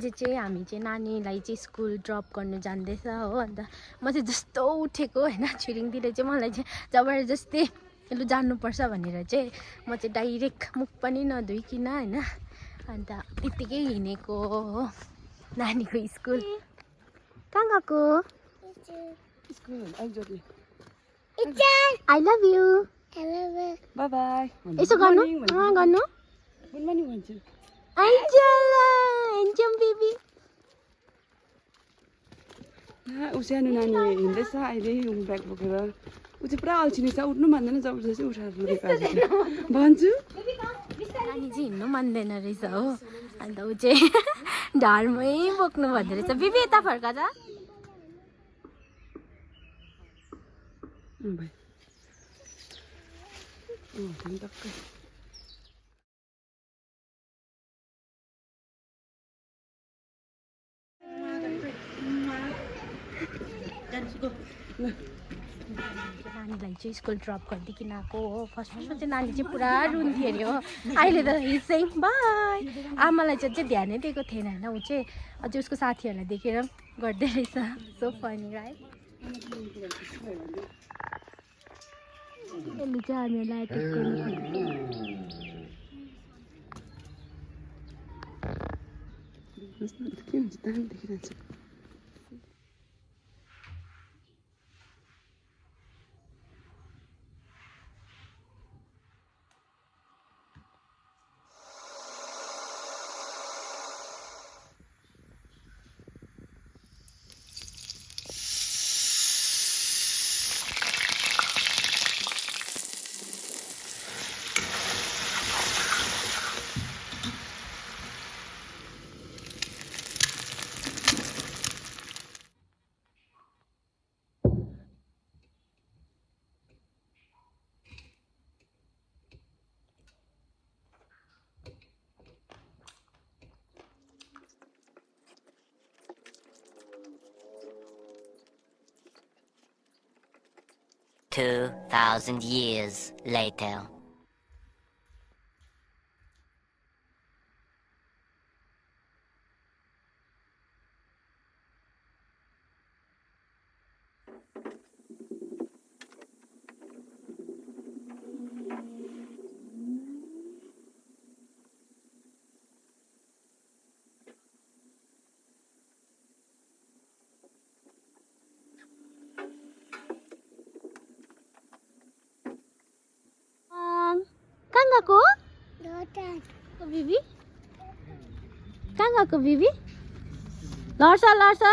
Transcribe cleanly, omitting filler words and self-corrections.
आज चाहिँ हामी चाहिँ नानीलाई चाहिँ स्कुल ड्रप गर्नु जाँदैछ हो। अन्त म चाहिँ जस्तो उठेको होइन, छिरिङतिर चाहिँ मलाई चाहिँ जबरजस्ती लु जानुपर्छ भनेर चाहिँ म चाहिँ डाइरेक्ट मुख पनि नधोइकन होइन, अन्त त्यत्तिकै हिँडेको हो नानीको स्कुल। कहाँ गएको? I love you. By by. यसो गर्नु गर्नु। गुड मर्निङ भन्छु। Handsome baby. ऊ सानो नानी हिँड्दैछ अहिले, ब्याग बोकेर। ऊ चाहिँ पुरा अल्छी छ, उठ्नु मान्दैन, जबरजस्ती उठाएर लगेको भन्छु। नानी चाहिँ हिँड्नु मान्दैन रहेछ हो, अन्त ऊ चाहिँ ढाडमै बोक्नु भन्दो रहेछ। बेबी यता फर्का जा। भाइ टक्कै नानीलाई चाहिँ स्कुल ड्रप गरिदिकन आएको हो। फर्स्टमा चाहिँ नानी चाहिँ पुरा रुन्थ्यो अरे हो, अहिले त हिँड्छै बाई। आमालाई चाहिँ ध्यानै दिएको थिएन होइन, ऊ चाहिँ अझै उसको साथीहरूलाई देखेर गर्दै रहेछ। So funny right. यसले चाहिँ हामीहरूलाई एटेक गर्नु के हुन्छ दामी देखिरहेको छ। $2,000 years later. कहाँ गएको बेबी? कहाँ गएको बेबी? लड्छ लड्छ।